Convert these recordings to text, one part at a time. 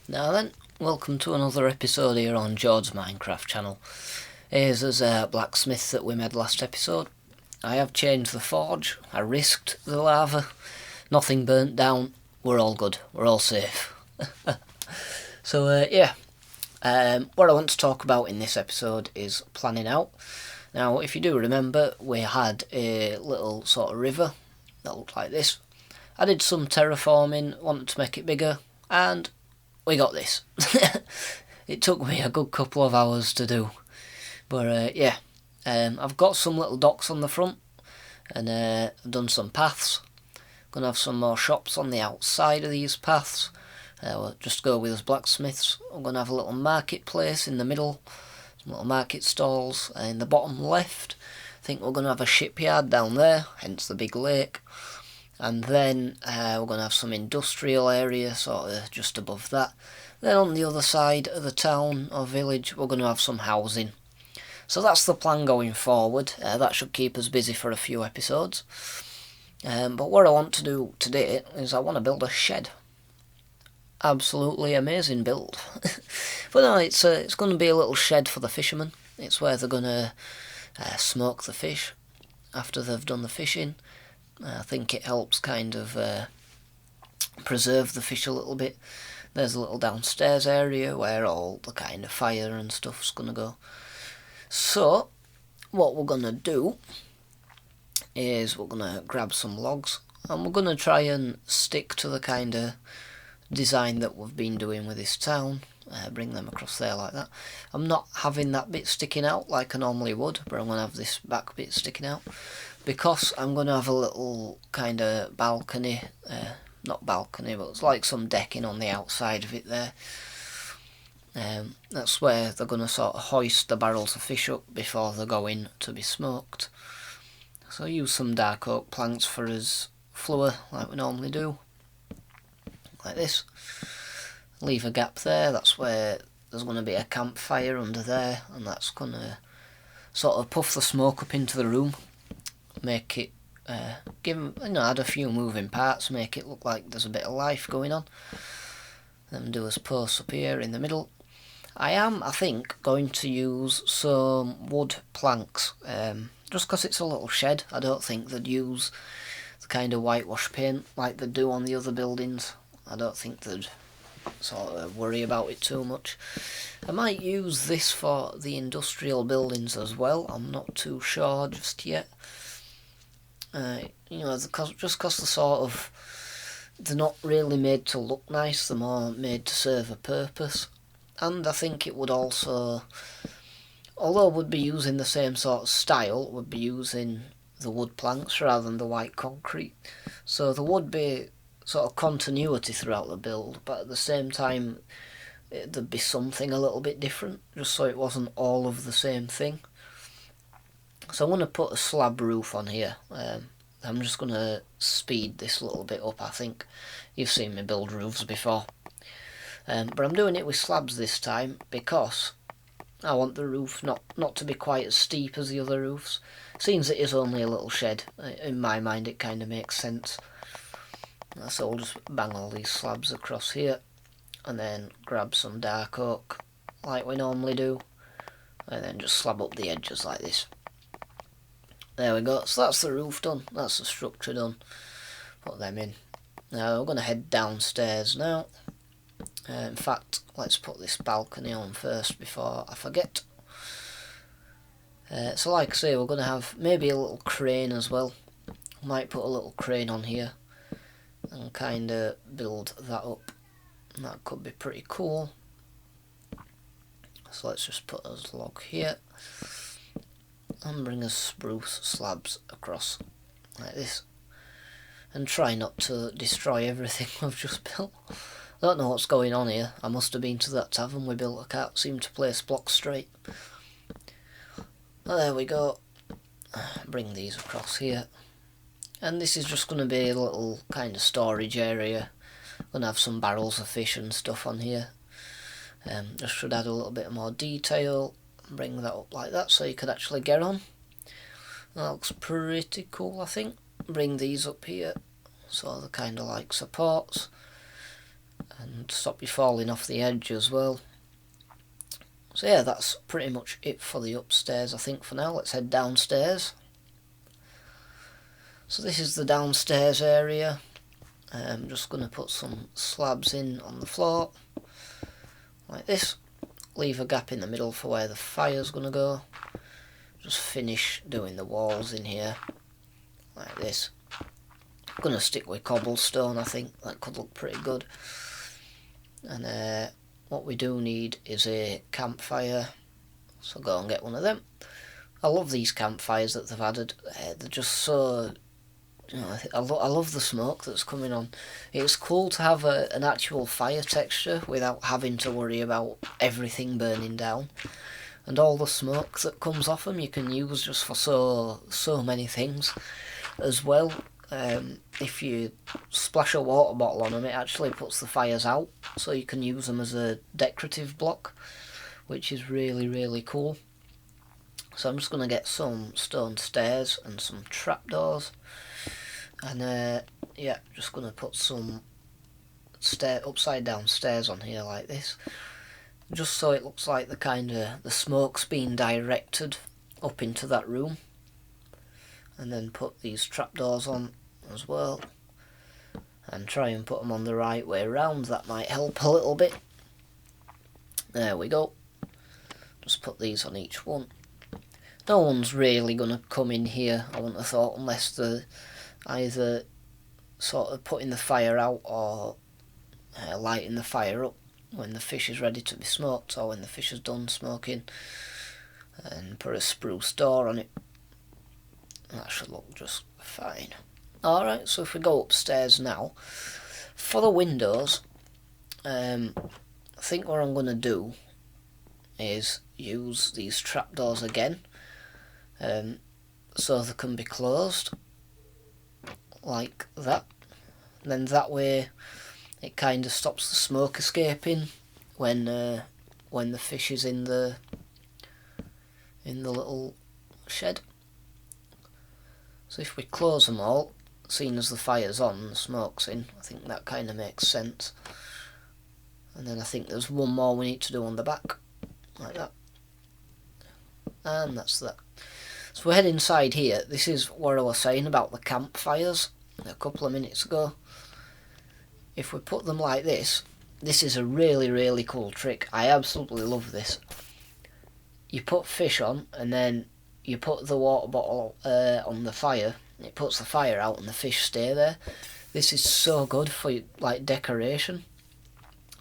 Now then, welcome to another episode here on Jord's Minecraft channel. Here's us blacksmith that we made last episode. I have changed the forge, I risked the lava, nothing burnt down, we're all good, we're all safe. So what I want to talk about in this episode is planning out. Now if you do remember, we had a little sort of river that looked like this. I did some terraforming, wanted to make it bigger, and we got this. It took me a good couple of hours to do, but I've got some little docks on the front, and I've done some paths. Gonna have some more shops on the outside of these paths. We'll just go with us blacksmiths. I'm gonna have a little marketplace in the middle, some little market stalls in the bottom left. I think we're gonna have a shipyard down there, hence the big lake. And then we're going to have some industrial area sort of just above that. Then on the other side of the town or village we're going to have some housing. So that's the plan going forward. That should keep us busy for a few episodes. But what I want to do today is I want to build a shed. Absolutely amazing build. But no, it's going to be a little shed for the fishermen. It's where they're going to smoke the fish after they've done the fishing. I think it helps kind of preserve the fish a little bit. There's a little downstairs area where all the kind of fire and stuff's going to go. So, what we're going to do is we're going to grab some logs and we're going to try and stick to the kind of design that we've been doing with this town. Bring them across there like that. I'm not having that bit sticking out like I normally would, but I'm going to have this back bit sticking out. Because I'm going to have a little kind of balcony, not balcony, but it's like some decking on the outside of it there. That's where they're going to sort of hoist the barrels of fish up before they go in to be smoked. So I use some dark oak planks for his floor, like we normally do. Like this. Leave a gap there, that's where there's going to be a campfire under there, and that's going to sort of puff the smoke up into the room. Make it, add a few moving parts, make it look like there's a bit of life going on. Then do us posts up here in the middle. I think, going to use some wood planks, just because it's a little shed. I don't think they'd use the kind of whitewash paint like they do on the other buildings. I don't think they'd sort of worry about it too much. I might use this for the industrial buildings as well, I'm not too sure just yet. Just because they're not really made to look nice, they're more made to serve a purpose. And I think it would also, although we'd be using the same sort of style, we'd be using the wood planks rather than the white concrete. So there would be sort of continuity throughout the build, but at the same time there'd be something a little bit different, just so it wasn't all of the same thing. So I'm going to put a slab roof on here. I'm just going to speed this a little bit up, I think. You've seen me build roofs before. But I'm doing it with slabs this time because I want the roof not to be quite as steep as the other roofs. Seems it is only a little shed. In my mind it kind of makes sense. So I'll just bang all these slabs across here. And then grab some dark oak like we normally do. And then just slab up the edges like this. There we go, so that's the roof done, that's the structure done. Put them in. Now we're going to head downstairs now. In fact, let's put this balcony on first before I forget. So like I say, we're going to have maybe a little crane as well. Might put a little crane on here and kind of build that up. And that could be pretty cool. So let's just put a log here. And bring us spruce slabs across like this, and try not to destroy everything we've just built. I don't know what's going on here. I must have been to that tavern we built. I can't seem to place blocks straight. Well, there we go. Bring these across here, and this is just going to be a little kind of storage area. Going to have some barrels of fish and stuff on here. Just should add a little bit more detail. Bring that up like that so you could actually get on. That looks pretty cool, I think. Bring these up here so they're kind of like supports. and stop you falling off the edge as well. So yeah, that's pretty much it for the upstairs I think for now. Let's head downstairs. So this is the downstairs area. I'm just going to put some slabs in on the floor like this, leave a gap in the middle for where the fire's going to go, just finish doing the walls in here like this. I'm going to stick with cobblestone, I think that could look pretty good. And what we do need is a campfire, so go and get one of them. I love these campfires that they've added. They're just so, you know, I love the smoke that's coming on. It's cool to have an actual fire texture without having to worry about everything burning down. And all the smoke that comes off them you can use just for so many things as well. If you splash a water bottle on them, it actually puts the fires out, so you can use them as a decorative block, which is really cool. So I'm just going to get some stone stairs and some trapdoors, and yeah, just going to put some upside down stairs on here like this, just so it looks like the smoke's being directed up into that room. And then put these trapdoors on as well, and try and put them on the right way around. That might help a little bit. There we go. Just put these on each one. No one's really going to come in here, I wouldn't have thought, unless they're either sort of putting the fire out or lighting the fire up when the fish is ready to be smoked, or when the fish is done smoking, and put a spruce door on it. That should look just fine. Alright, so if we go upstairs now, for the windows, I think what I'm going to do is use these trapdoors again, so they can be closed, like that. And then that way it kind of stops the smoke escaping when the fish is in the little shed. So if we close them all, seeing as the fire's on and the smoke's in, I think that kind of makes sense. And then I think there's one more we need to do on the back, like that. And that's that. So we head inside here. This is what I was saying about the campfires a couple of minutes ago. If we put them like this, this is a really cool trick. I absolutely love this. You put fish on, and then you put the water bottle on the fire, it puts the fire out and the fish stay there. This is so good for like decoration.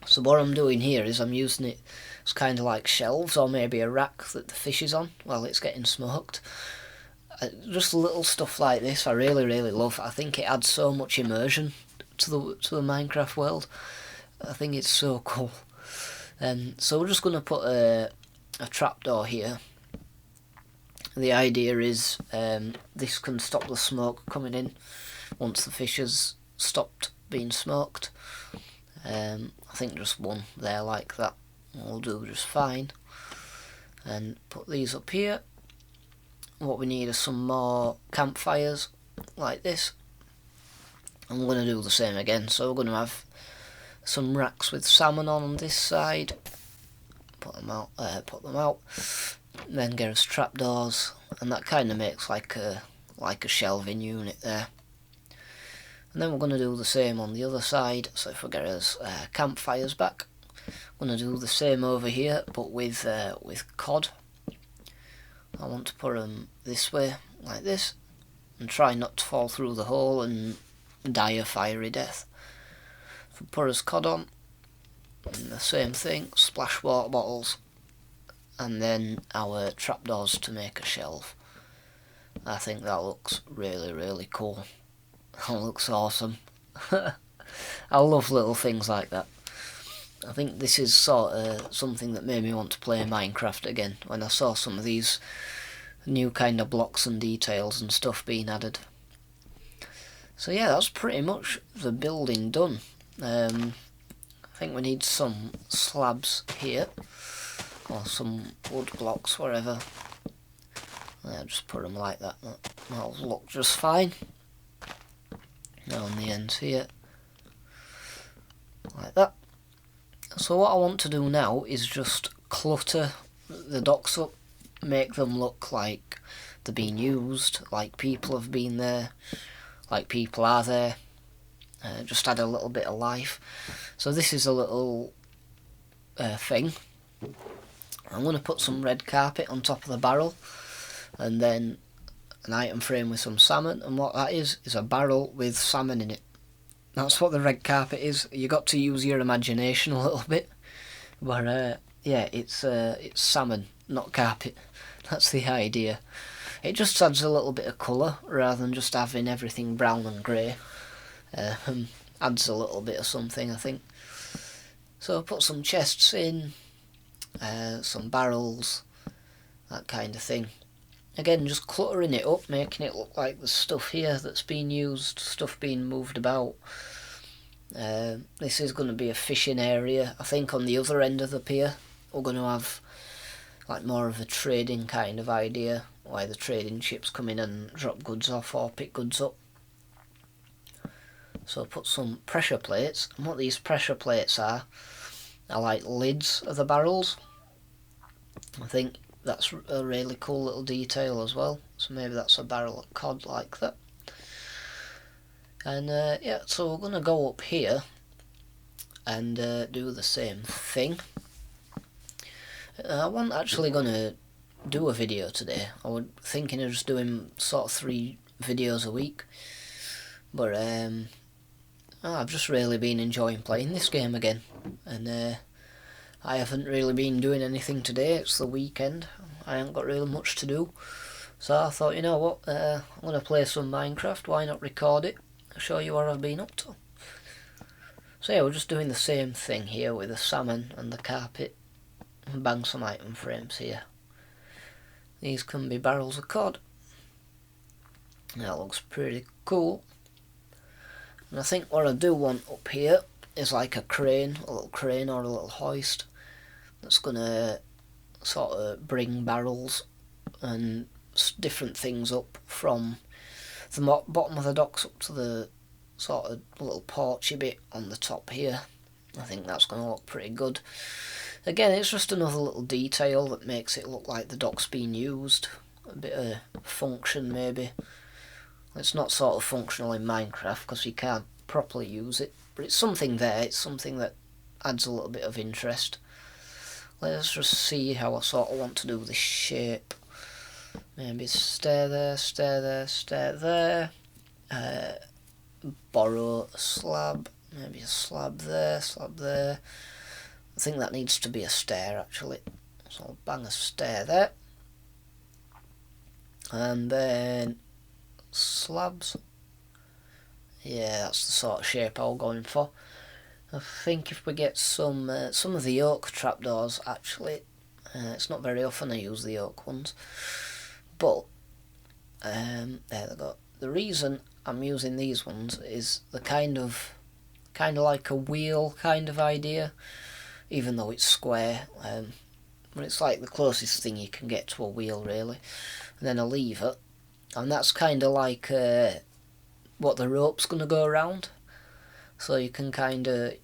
So what I'm doing here is I'm using it as kind of like shelves, or maybe a rack that the fish is on while it's getting smoked. Just little stuff like this I really love. I think it adds so much immersion to the Minecraft world. I think it's so cool. So we're just going to put a trapdoor here. The idea is this can stop the smoke coming in once the fish has stopped being smoked. I think just one there like that will do just fine. And put these up here. What we need are some more campfires like this. I'm going to do the same again, so we're going to have some racks with salmon on this side. Put them out. Then get us trapdoors, and that kind of makes like a shelving unit there. And then we're going to do the same on the other side. So if we get us campfires back, I'm going to do the same over here, but with cod. I want to put them this way, like this, and try not to fall through the hole and die a fiery death. If we put us cod on, and the same thing, splash water bottles, and then our trapdoors to make a shelf. I think that looks really cool. That looks awesome. I love little things like that. I think this is sort of something that made me want to play Minecraft again, when I saw some of these new kind of blocks and details and stuff being added. So yeah, that's pretty much the building done. I think we need some slabs here, or some wood blocks, wherever. Yeah, just put them like that. That'll look just fine. Now on the ends here, like that. So what I want to do now is just clutter the docks up, make them look like they're being used, like people have been there, like people are there. Just add a little bit of life. So this is a little thing. I'm going to put some red carpet on top of the barrel, and then an item frame with some salmon, and what that is a barrel with salmon in it. That's what the red carpet is. You got to use your imagination a little bit, but yeah, it's salmon, not carpet. That's the idea. It just adds a little bit of colour rather than just having everything brown and grey. Adds a little bit of something, I think. So put some chests in, some barrels, that kind of thing. Again, just cluttering it up, making it look like there's stuff here that's been used, stuff being moved about. This is going to be a fishing area. I think on the other end of the pier we're going to have like more of a trading kind of idea, where the trading ships come in and drop goods off or pick goods up. So put some pressure plates, and what these pressure plates are like lids of the barrels. I think that's a really cool little detail as well. So maybe that's a barrel of cod like that. And yeah, so we're going to go up here and do the same thing. I wasn't actually going to do a video today. I was thinking of just doing sort of 3 videos a week. But I've just really been enjoying playing this game again. And I haven't really been doing anything today. It's the weekend. I haven't got really much to do. So I thought, you know what, I'm going to play some Minecraft. Why not record it? I'll show you what I've been up to. So yeah, we're just doing the same thing here with the salmon and the carpet. And bang some item frames here. These can be barrels of cod. That looks pretty cool. And I think what I do want up here is like a crane, a little crane or a little hoist that's going to sort of bring barrels and different things up from the bottom of the docks up to the sort of little porchy bit on the top here. I think that's going to look pretty good. Again, it's just another little detail that makes it look like the dock's being used. A bit of function maybe. It's not sort of functional in Minecraft because you can't properly use it, but it's something there, it's something that adds a little bit of interest. Let's just see how I sort of want to do this shape. Maybe stair there, stair there, stair there. Borrow a slab, maybe a slab there, slab there. I think that needs to be a stair actually. So I'll bang a stair there. And then slabs. Yeah, that's the sort of shape I was going for. I think if we get some of the oak trapdoors actually, it's not very often I use the oak ones, but there they go. The reason I'm using these ones is the kind of like a wheel kind of idea, even though it's square, but it's like the closest thing you can get to a wheel really. And then a lever, and that's kind of like what the rope's going to go around. So you can kind of,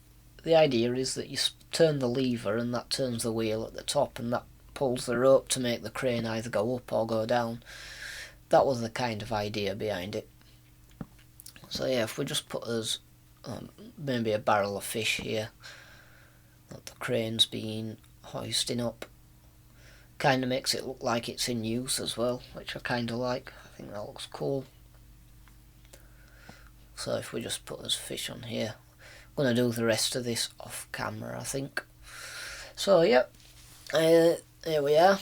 the idea is that you turn the lever and that turns the wheel at the top, and that pulls the rope to make the crane either go up or go down. That was the kind of idea behind it. So yeah, if we just put us maybe a barrel of fish here that the crane's been hoisting up, kind of makes it look like it's in use as well, which I kind of like. I think that looks cool. So if we just put us fish on here, I'm going to do the rest of this off camera I think. So yeah, here we are.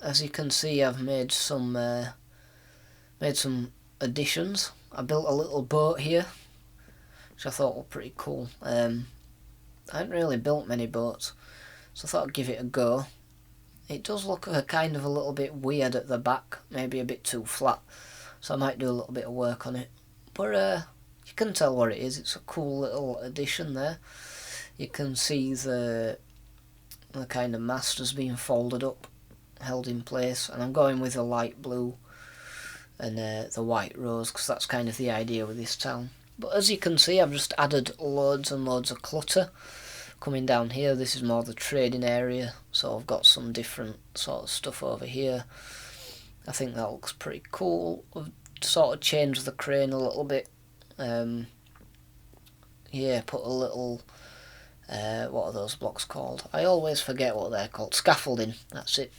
As you can see, I've made some additions. I built a little boat here, which I thought were pretty cool. I hadn't really built many boats, so I thought I'd give it a go. It does look kind of a little bit weird at the back, maybe a bit too flat, so I might do a little bit of work on it. But you can tell what it is. It's a cool little addition there. You can see the kind of mast has been folded up, held in place, and I'm going with the light blue and the white rose because that's kind of the idea with this town. But as you can see, I've just added loads and loads of clutter Coming down here, this is more the trading area, so I've got some different sort of stuff over here. I think that looks pretty cool. I've sort of changed the crane a little bit. Yeah, put a little, what are those blocks called? I always forget what they're called. Scaffolding, that's it.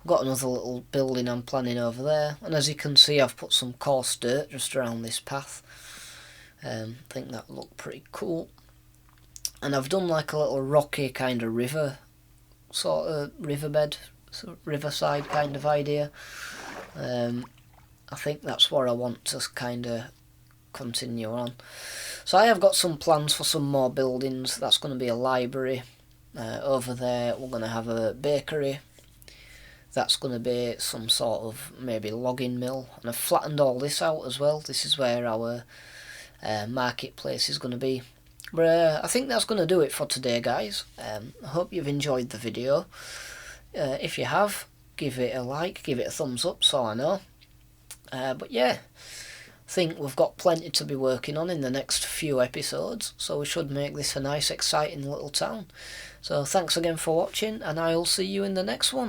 Got another little building I'm planning over there, and as you can see I've put some coarse dirt just around this path. I think that looked pretty cool. And I've done like a little rocky kind of river, sort of riverbed, riverside kind of idea. I think that's where I want to kind of continue on. So I have got some plans for some more buildings. That's going to be a library. Over there we're going to have a bakery. That's going to be some sort of maybe logging mill. And I've flattened all this out as well. This is where our marketplace is going to be. But I think that's going to do it for today, guys. I hope you've enjoyed the video. If you have, give it a like, give it a thumbs up so I know. But yeah, I think we've got plenty to be working on in the next few episodes, so we should make this a nice exciting little town. So thanks again for watching, and I'll see you in the next one.